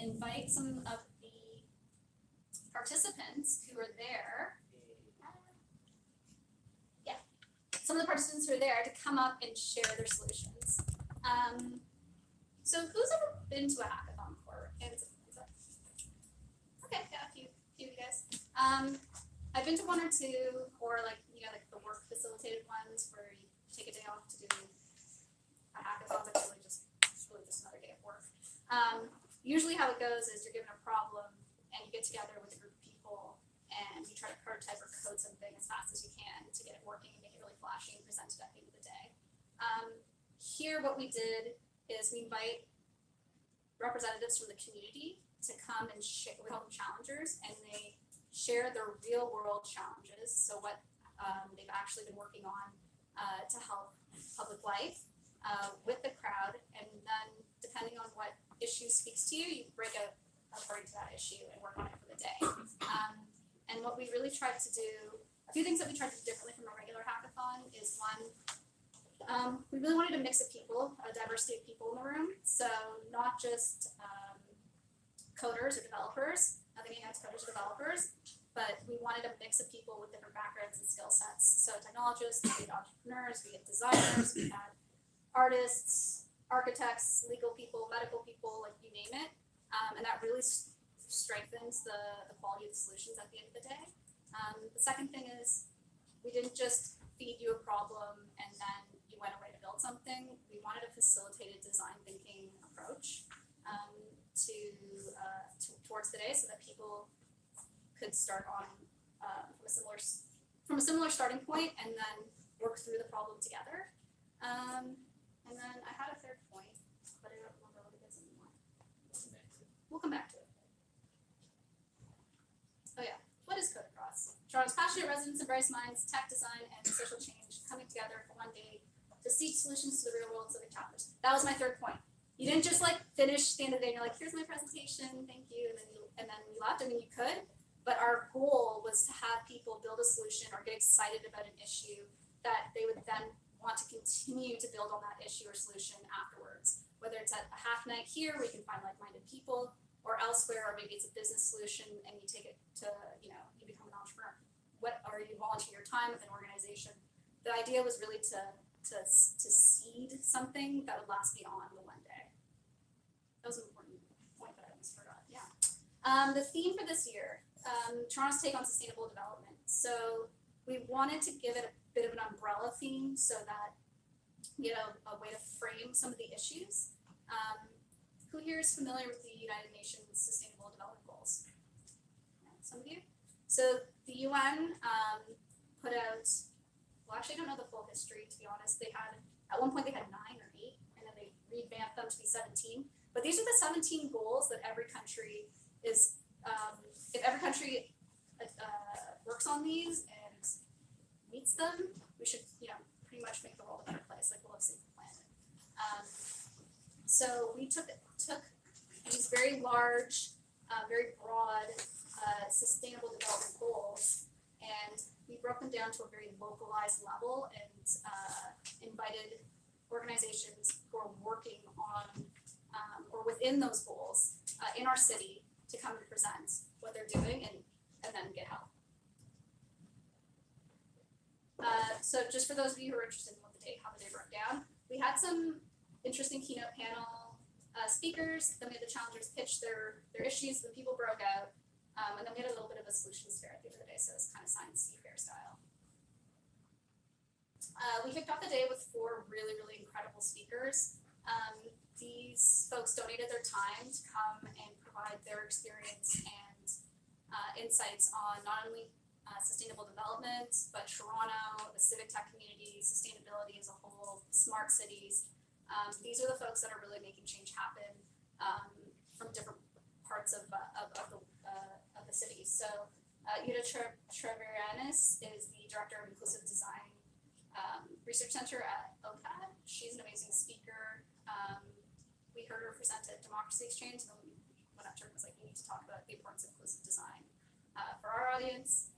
invite some of the participants who are there. Some of the participants who are there to come up and share their solutions. So who's ever been to a hackathon before? Hands up. Okay, yeah, a few of you guys. I've been to one or two, or like the work facilitated ones where you take a day off to do a hackathon, but it's really just another day of work. Usually how it goes is you're given a problem and you get together with a group of people and you try to prototype or code something as fast as you can to get it working and make it really flashy and present it at the end of the day. Here what we did is we invite representatives from the community to come and share. We call them challengers, and they share their real world challenges, so what they've actually been working on to help public life with the crowd, and then depending on what issue speaks to you, you break out according to that issue and work on it for the day. And what we really tried to do, a few things that we tried to do differently from a regular hackathon is one, we really wanted a mix of people, a diversity of people in the room. So not just coders or developers, nothing against coders or developers, but we wanted a mix of people with different backgrounds and skill sets. So technologists, we had entrepreneurs, we had designers, we had artists, architects, legal people, medical people, like you name it. And that really strengthens the quality of the solutions at the end of the day. The second thing is we didn't just feed you a problem and then you went away to build something. We wanted a facilitated design thinking approach towards the day, so that people could start on from a similar starting point and then work through the problem together. And then I had a third point, but I don't remember what it is anymore. We'll come back to it. Oh yeah, what is CodeAcross? Toronto's passionate residents and brightest minds, tech design, and social change coming together for one day to seek solutions to the real world civic challenges. That was my third point. You didn't just like finish the end of the day and you're like, here's my presentation, thank you, and then you left. I mean, you could, but our goal was to have people build a solution or get excited about an issue that they would then want to continue to build on that issue or solution afterwards. Whether it's at a hack night here where you can find like-minded people, or elsewhere, or maybe it's a business solution and you take it to, you become an entrepreneur. Or you volunteer your time with an organization. The idea was really to seed something that would last beyond the one day. That was an important point that I almost forgot, yeah. The theme for this year, Toronto's take on sustainable development. So we wanted to give it a bit of an umbrella theme so that we had a way to frame some of the issues. Who here is familiar with the United Nations Sustainable Development Goals? Some of you? So the UN put out, well actually I don't know the full history to be honest. At one point they had 9 or 8 and then they revamped them to be 17. But these are the 17 goals that every country is, if every country works on these and meets them, we should, pretty much make the world a better place, like we'll have saved the planet. So we took these very large, very broad, sustainable development goals, and we broke them down to a very localized level and invited organizations who are working on or within those goals in our city to come and present what they're doing and then get help. So just for those of you who are interested in how the day broke down, we had some interesting keynote panel speakers, then we had the challengers pitch their issues, the people broke out, and then we had a little bit of a solutions fair at the end of the day, so it was kind of science fair style. We kicked off the day with 4 really, really incredible speakers. These folks donated their time to come and provide their experience and insights on not only sustainable development, but Toronto, the civic tech community, sustainability as a whole, smart cities. These are the folks that are really making change happen from different parts of the city. So Yuda Treverianis is the Director of Inclusive Design Research Center at OCAD. She's an amazing speaker. We heard her present at Democracy Exchange, and then we went up to her and was like, we need to talk about the importance of inclusive design for our audience.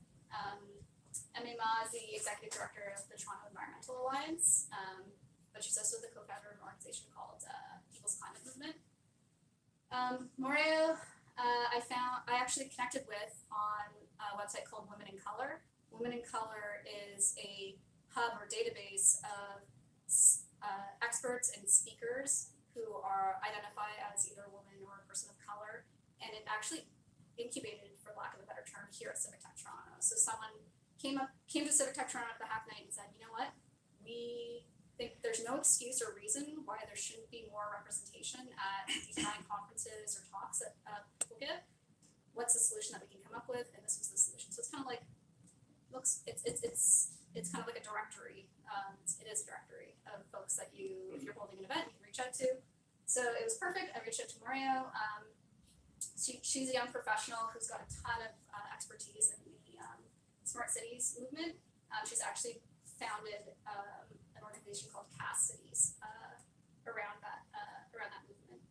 Emma Ma is the Executive Director of the Toronto Environmental Alliance, but she's also the co-founder of an organization called People's Climate Movement. Mario, I actually connected with on a website called Women in Color. Women in Color is a hub or database of experts and speakers who identify as either a woman or a person of color, and it actually incubated, for lack of a better term, here at Civic Toronto. So someone came to Civic Toronto at the Hacknight and said, you know what, we think there's no excuse or reason why there shouldn't be more representation at these kind of conferences or talks that people give. What's the solution that we can come up with? And this was the solution. So it's kind of like it's kind of like a directory. It is a directory of folks that if you're holding an event, you can reach out to. So it was perfect. I reached out to Mario. She's a young professional who's got a ton of expertise in the smart cities movement. She's actually founded an organization called CAS Cities around that movement.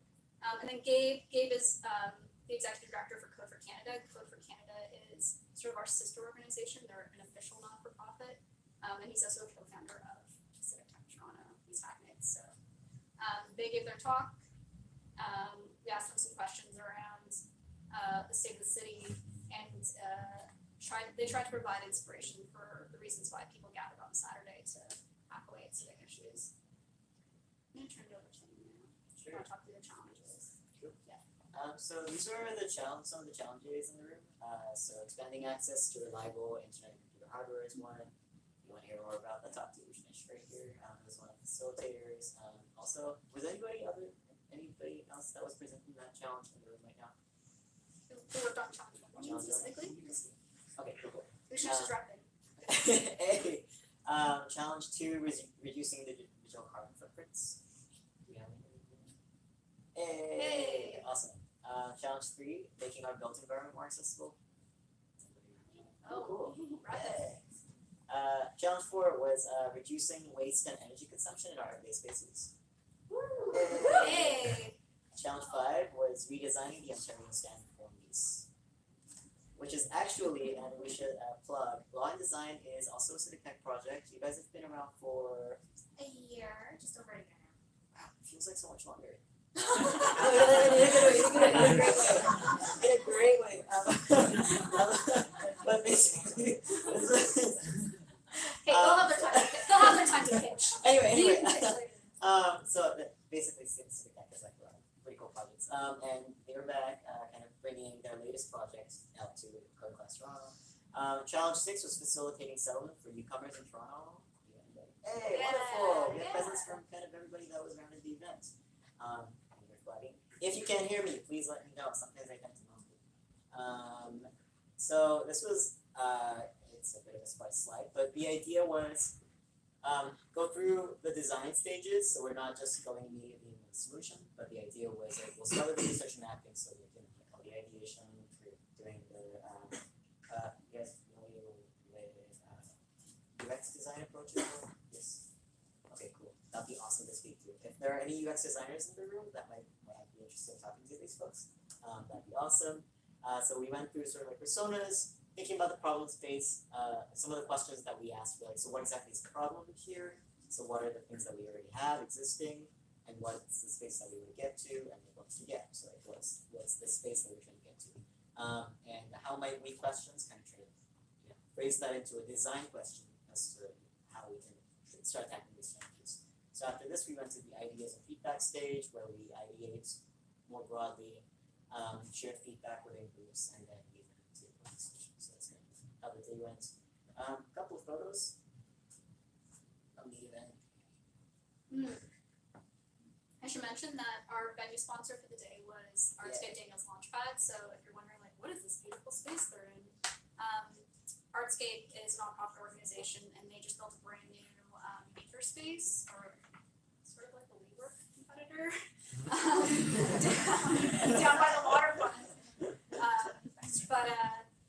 And then Gabe is the executive director for Code for Canada. Code for Canada is sort of our sister organization. They're an official non-for-profit, and he's also a co-founder of Civic Toronto. He's Hacknight. So they gave their talk. We asked them some questions around the state of the city, and they tried to provide inspiration for the reasons why people gathered on Saturday to hack away at civic issues. I'm going to turn it over to you now. Sure. I'll talk through the challenges. Sure. Yeah. So these were some of the challenges in the room. So expanding access to reliable internet and computer hardware is one. You want to hear more about the top two, which is right here. As one of the facilitators. Also, was anybody else that was presenting that challenge in the room right now? Who worked on challenge one specifically? Okay, cool. We should just wrap it. Hey, challenge 2 was reducing the digital carbon footprints. Do we have anything? Hey, awesome. Challenge 3, making our built environment more accessible. Oh, cool. Hey. Challenge 4 was reducing waste and energy consumption in our everyday spaces. Hey. Challenge 5 was redesigning the Ontario Standard for Lease, which is actually, and we should plug, Law and Design is also a Civic Tech project. You guys have been around for A year, just over a year now. wow, it feels like so much longer. In a great way. But basically, Hey, they'll have their time to pitch. Anyway. You can pitch later. So basically, Civic Tech is like pretty cool projects. And they were back, kind of bringing their latest project out to CodeAcross Toronto. Challenge 6 was facilitating settlement for newcomers in Toronto. Hey, wonderful! We have presents from kind of everybody that was around at the event. If you can't hear me, please let me know. Sometimes I tend to mumble. So this was, it's a bit of a sparse slide, but the idea was go through the design stages, so we're not just going immediately into the solution, but the idea was we'll start with the research and mapping, so we can all the ideation, we're doing the, you guys familiar with UX design approaches? Yes. Okay, cool. That'd be awesome to speak to. If there are any UX designers in the room that might be interested in talking to these folks, that'd be awesome. So we went through sort of like personas, thinking about the problem space, some of the questions that we asked were like, so what exactly is the problem here? So what are the things that we already have existing, and what's the space that we want to get to, and what's to get? So like what's the space that we're trying to get to? And how might we questions kind of try to phrase that into a design question as to how we can start tackling these challenges. So after this, we went to the ideas and feedback stage, where we ideate more broadly, shared feedback within groups, and then we went into a discussion. So that's kind of how the day went. A couple of photos from the event. I should mention that our venue sponsor for the day was Artscape Daniels Launchpad. So if you're wondering, like, what is this beautiful space they're in? Artscape is a nonprofit organization, and they just built a brand new makerspace, or sort of like the WeWork competitor, down by the waterfront. But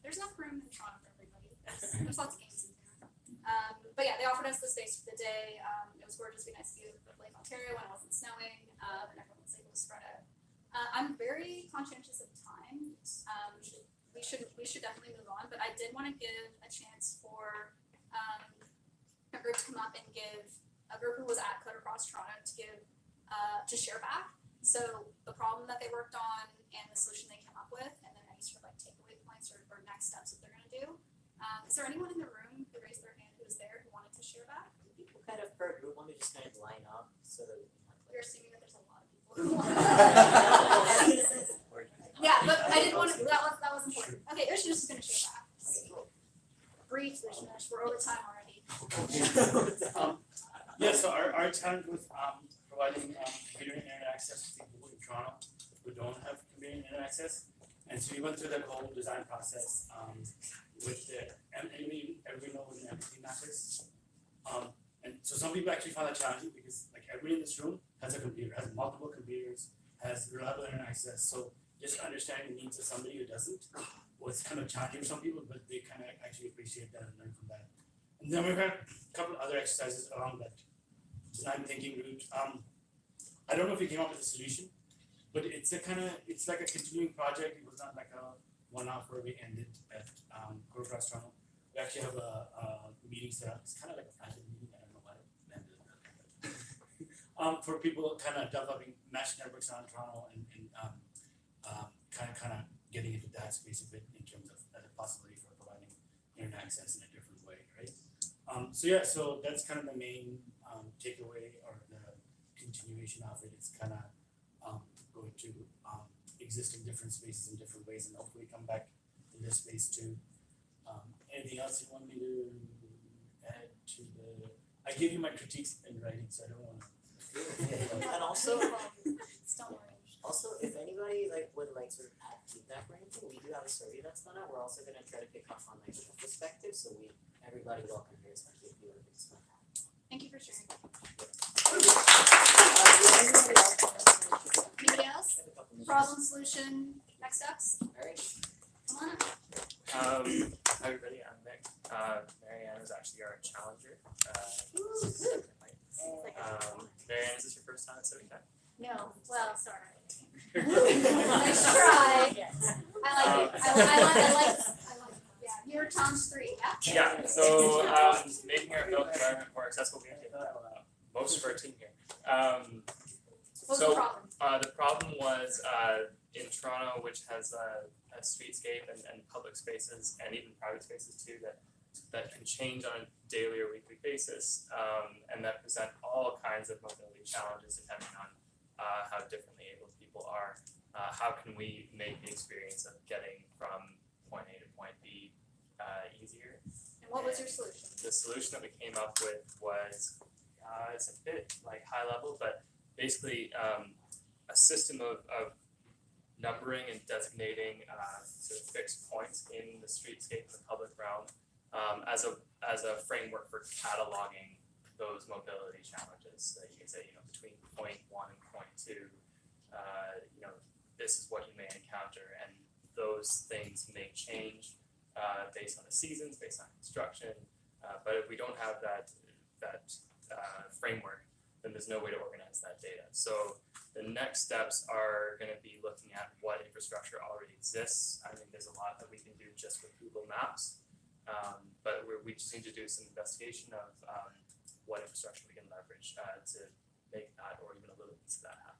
there's enough room in Toronto for everybody. There's lots of games in there. But yeah, they offered us the space for the day. It was gorgeous, be nice view of Lake Ontario when it wasn't snowing, and everyone was able to spread out. I'm very conscientious of time. We should definitely move on, but I did want to give a chance for a group to come up and give, a group who was at CodeAcross Toronto to share back. So the problem that they worked on and the solution they came up with, and then any sort of like takeaway points or next steps that they're gonna do. Is there anyone in the room who raised their hand who was there who wanted to share that? People kind of per group want to just kind of line up so that we can You're assuming that there's a lot of people who want to. Yeah, but I didn't want to, that was important. Okay, Urshan is gonna share that. Brief, we're over time already. Yeah, so our challenge with providing computer internet access to people in Toronto who don't have computer internet access. And so we went through the whole design process with the everybody know what an empathy map is. And so some people actually found that challenging because like everybody in this room has a computer, has multiple computers, has reliable internet access. So just understanding the needs of somebody who doesn't was kind of challenging for some people, but they kind of actually appreciate that and learn from that. And then we've had a couple of other exercises along that design thinking route. I don't know if we came up with a solution, but it's like a continuing project. It was not like a one-off where we ended at CodeAcross Toronto. We actually have a meeting set up. It's kind of like a private meeting. I don't know why it ended. For people kind of developing mesh networks around Toronto and kind of getting into that space a bit in terms of the possibility for providing internet access in a different way, right? So that's kind of the main takeaway or the continuation of it. It's kind of going to exist in different spaces in different ways, and hopefully come back to this space too. Anything else you want me to add to the? I gave you my critiques in writing, so I don't want to. And also, Don't worry. Also, if anybody would sort of add feedback or anything, we do have a survey that's gone out. We're also gonna try to pick up on your perspective, so everybody welcome here, especially if you want to participate. Thank you for sharing. Anybody Anybody else? Problem, solution, next steps? Alright. Come on up. Hi everybody, I'm Nick. Marianne is actually our challenger. Marianne, is this your first time at Civic Hacknight? No, well, sorry. Nice try. I like it. Yeah, you're Tom's 3, yeah? Yeah, so making our built environment more accessible, we actually have most of our team here. What's the problem? The problem was in Toronto, which has a streetscape and public spaces and even private spaces too that can change on a daily or weekly basis, and that present all kinds of mobility challenges depending on how differently abled people are. How can we make the experience of getting from point A to point B easier? And what was your solution? The solution that we came up with was it's a bit high level, but basically a system of numbering and designating sort of fixed points in the streetscape and the public realm as a framework for cataloging those mobility challenges. That you can say, between point 1 and point 2, this is what you may encounter, and those things may change based on the seasons, based on construction. But if we don't have that framework, then there's no way to organize that data. So the next steps are going to be looking at what infrastructure already exists. I mean, there's a lot that we can do just with Google Maps, but we just need to do some investigation of what infrastructure we can leverage to make that or even a little piece of that happen.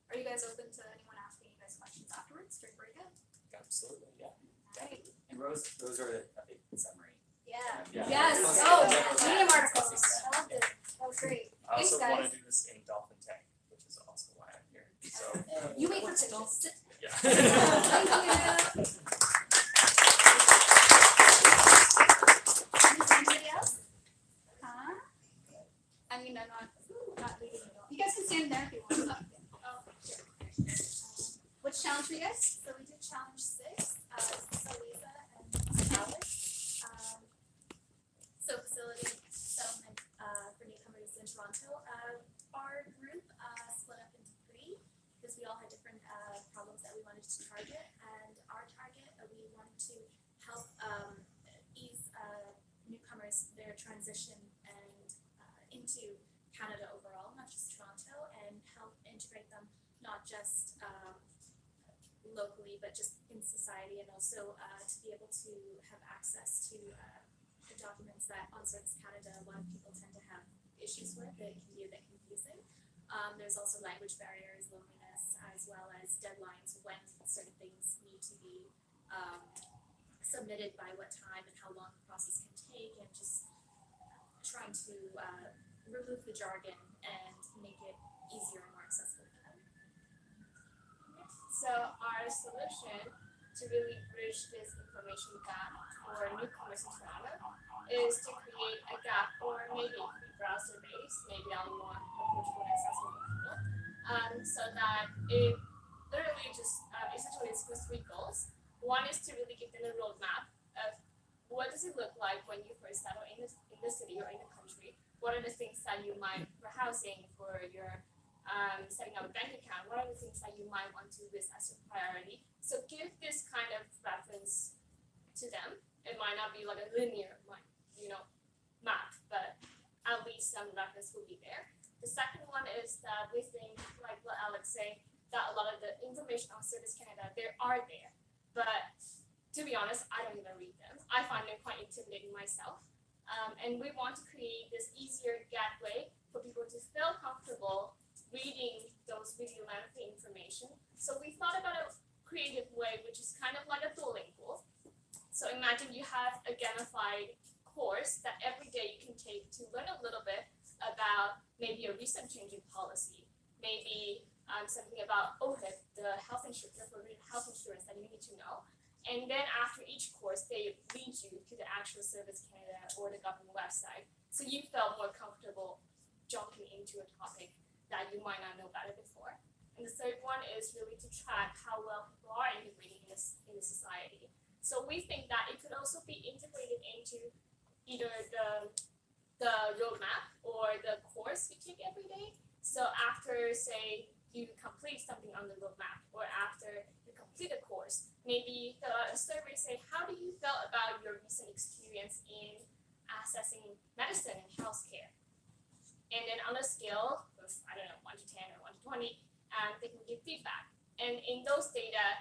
Are you guys open to anyone asking you guys questions afterwards during breakout? Absolutely, yeah. Alright. And Rose, those are a big summary. Yeah. Yeah. Yes. Oh, Medium articles. I loved it. That was great. I Thanks, also guys. want to do this in Dolphin Tank, which is also why I'm here. So You wait for pitches. yeah. Thank you. Anybody else? Huh? I mean, I'm not leaving you. You guys can stand there if you want. Oh, here. Which challenge were you guys? So we did challenge 6. Lisa and Alex. So facility settlement for newcomers in Toronto. Our group split up into 3 because we all had different problems that we wanted to target, and our target we wanted to help ease newcomers their transition and into Canada overall, not just Toronto, and help integrate them not just locally but just in society, and also to be able to have access to the documents that on Service Canada a lot of people tend to have issues with. It can be a bit confusing. There's also language barriers, loneliness, as well as deadlines when certain things need to be submitted by what time and how long the process can take, and just trying to remove the jargon and make it easier and more accessible for them. So our solution to really bridge this information gap for newcomers in Toronto is to create a gap or maybe browser based, maybe a more approachable and accessible for people. So that it literally just essentially it's with 3 goals. One is to really give them a roadmap of what does it look like when you first settle in the city or in the country. What are the things that you might for housing, for your setting up a bank account, what are the things that you might want to list as a priority? So give this kind of reference to them. It might not be like a linear map, but at least some reference will be there. The second one is that we think, like what Alex said, that a lot of the information on Service Canada, they are there. But to be honest, I don't even read them. I find them quite intimidating myself. And we want to create this easier gateway for people to feel comfortable reading those really lengthy information. So we thought about a creative way, which is kind of like a Duolingo. So imagine you have a gamified course that every day you can take to learn a little bit about maybe a recent change in policy, maybe something about the health insurance that you need to know. And then after each course, they lead you to the actual Service Canada or the government website. So you felt more comfortable jumping into a topic that you might not know better before. And the third one is really to track how well people are integrating in the society. So we think that it could also be integrated into either the roadmap or the course you take every day. So after, say, you complete something on the roadmap, or after you complete a course, maybe fill out a survey, say, how do you feel about your recent experience in accessing medicine and healthcare? And then on a scale of, 1 to 10 or 1 to 20, they can give feedback. And in those data,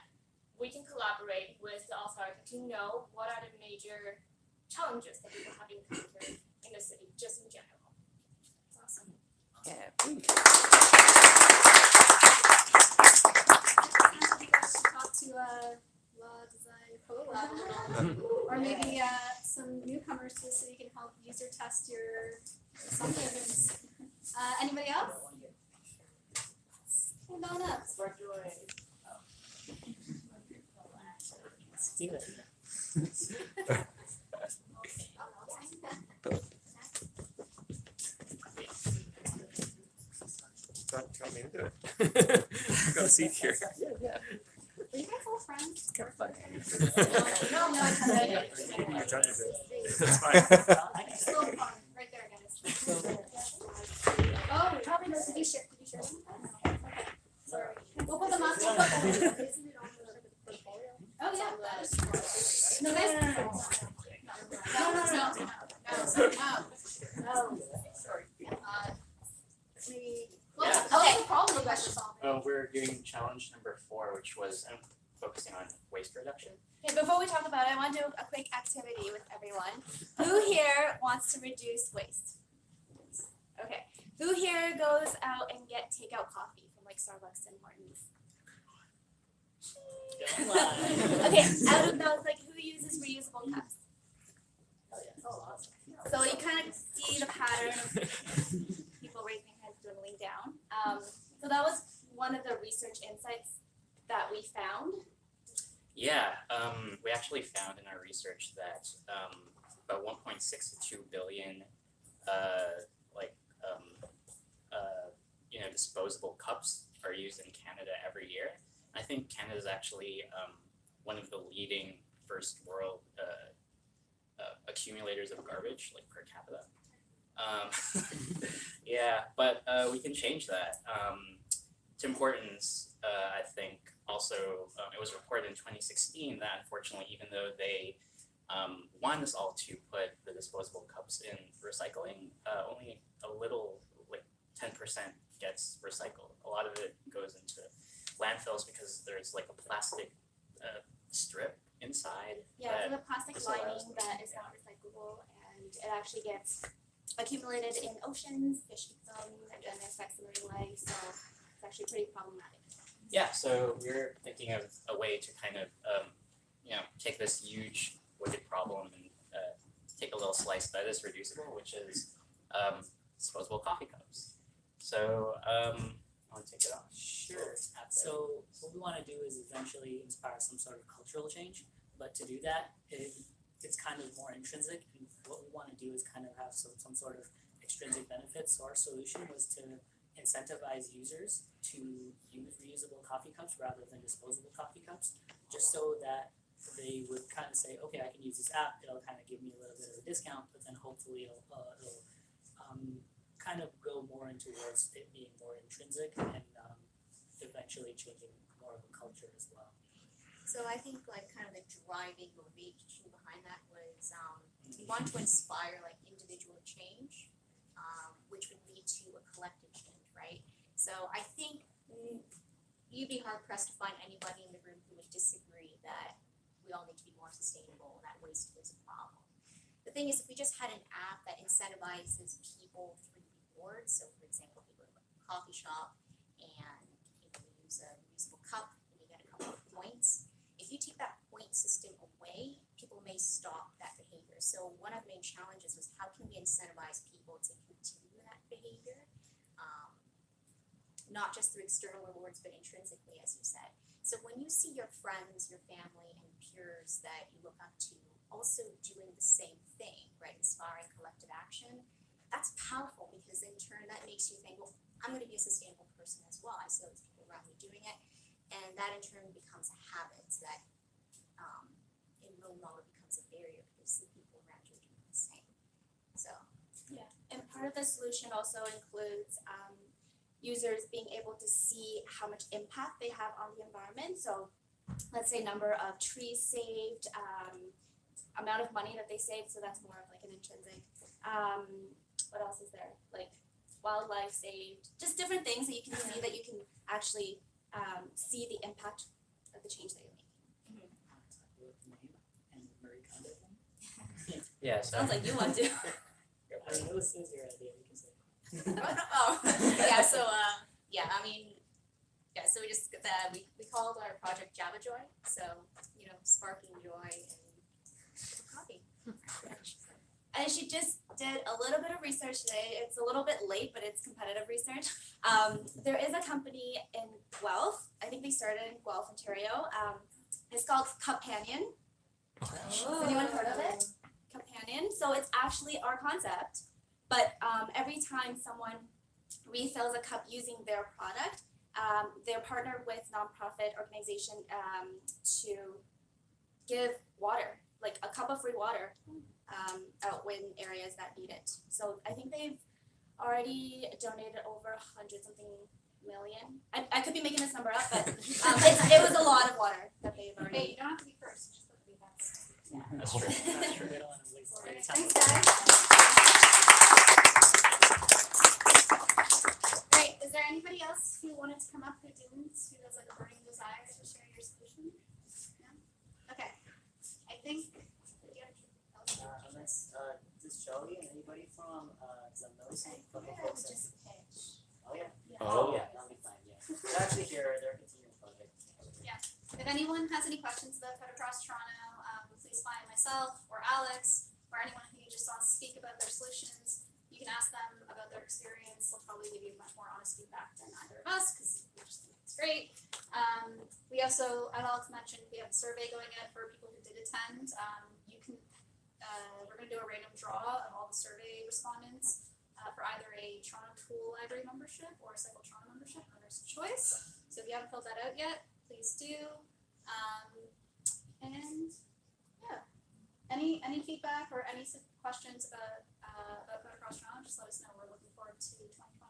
we can collaborate with the authority to know what are the major challenges that people have encountered in the city, just in general. It's awesome. Yeah. Talk to law design co-lab a little, or maybe some newcomers to the city can help user test your assumptions. Anybody else? Hold on up. Spark joy. Steven. Tell me to do it. Got a seat here. Are you guys all friends? Kind of fun. No, You're trying to do it. That's fine. Still fun, right there, guys. Oh, probably knows. Did you share something? Okay, sorry. We'll put them on. Oh, yeah, that is true. No, that's. No. Sorry. Well, Yeah. what's the problem you guys are solving? We're doing challenge number 4, which was focusing on waste reduction. Okay, before we talk about it, I want to do a quick activity with everyone. Who here wants to reduce waste? Okay. Who here goes out and get takeout coffee from like Starbucks and Martin's? Okay, out of those, like who uses reusable cups? So you kind of see the pattern of people raising heads, dwindling down. So that was one of the research insights that we found. Yeah, we actually found in our research that about 1.6 to 2 billion disposable cups are used in Canada every year. I think Canada is actually one of the leading first world accumulators of garbage, like per capita. Yeah, but we can change that. Tim Hortons, I think, also it was reported in 2016 that unfortunately, even though they want us all to put the disposable cups in recycling, only a little, like 10% gets recycled. A lot of it goes into landfills because there's like a plastic strip inside. Yeah, so the plastic disallows lining them. that is not recyclable, and it actually gets accumulated in oceans, fish eat them, and it affects the marine life, so it's actually pretty problematic. Yeah, so we're thinking of a way to kind of, take this huge wicked problem and take a little slice that is reducible, which is disposable coffee cups. So, I'll take it off. Sure. So what we want to do is eventually inspire some sort of cultural change, but to do that, it's kind of more intrinsic. And what we want to do is kind of have some sort of extrinsic benefits. So our solution was to incentivize users to use reusable coffee cups rather than disposable coffee cups, just so that they would kind of say, okay, I can use this app. It'll kind of give me a little bit of a discount, but then hopefully it'll kind of go more into towards it being more intrinsic and eventually changing more of a culture as well. So I think like kind of the driving motivation behind that was we want to inspire like individual change, which would lead to a collective change, right? So I think you'd be hard pressed to find anybody in the room who would disagree that we all need to be more sustainable and that waste is a problem. The thing is, if we just had an app that incentivizes people through rewards, so for example, you go to a coffee shop and you use a reusable cup and you get a couple of points. If you take that point system away, people may stop that behavior. So one of the main challenges was how can we incentivize people to continue that behavior, not just through external rewards, but intrinsically, as you said. So when you see your friends, your family, and peers that you look up to also doing the same thing, right, inspiring collective action, that's powerful because in turn that makes you think, well, I'm going to be a sustainable person as well. I see all these people around me doing it, and that in turn becomes a habit that it no longer becomes a barrier because the people around you are doing the same. So Yeah, and part of the solution also includes users being able to see how much impact they have on the environment. So let's say number of trees saved, amount of money that they saved, so that's more of like an intrinsic. What else is there? Like wildlife saved, just different things that you can see that you can actually see the impact of the change that you're making. With the name and the Marie Kondo thing. Yeah, so. Sounds like you want to. I mean, it was your idea, we can say. Oh, yeah, so I mean, yeah, so we just we called our project Java Joy, so sparking joy and coffee. And she just did a little bit of research today. It's a little bit late, but it's competitive research. There is a company in Guelph. I think they started in Guelph, Ontario. It's called Companion. Has anyone heard of it? Companion. So it's actually our concept, but every time someone refills a cup using their product, they're partnered with nonprofit organization to give water, like a cup of free water, out in areas that need it. So I think they've already donated over 100-something million. I could be making this number up, but it was a lot of water that they've already. Hey, you don't have to be first, just look at me best. That's true. That's true, we don't want to waste Alright, time. thanks guys. Great, is there anybody else who wanted to come up who didn't, who has like a burning desire to share your solution? No? Okay, I think, Unless, does Joey and anybody from, because I'm noticing a couple Yeah, folks. just pitch. Oh, yeah. Oh. Yeah, that'll be fine, yeah. They're actually here, they're continuing the project. If anyone has any questions about CodeAcross Toronto, please find myself or Alex or anyone who just wants to speak about their solutions. You can ask them about their experience. They'll probably give you much more honest feedback than either of us because we just think it's great. We also, as Alex mentioned, we have a survey going out for people who did attend. You can, we're going to do a random draw of all the survey respondents for either a Toronto Tool Library membership or a Cycle Toronto membership, owner's choice. So if you haven't filled that out yet, please do. And yeah, any feedback or any questions about CodeAcross Toronto, just let us know. We're looking forward to 2020.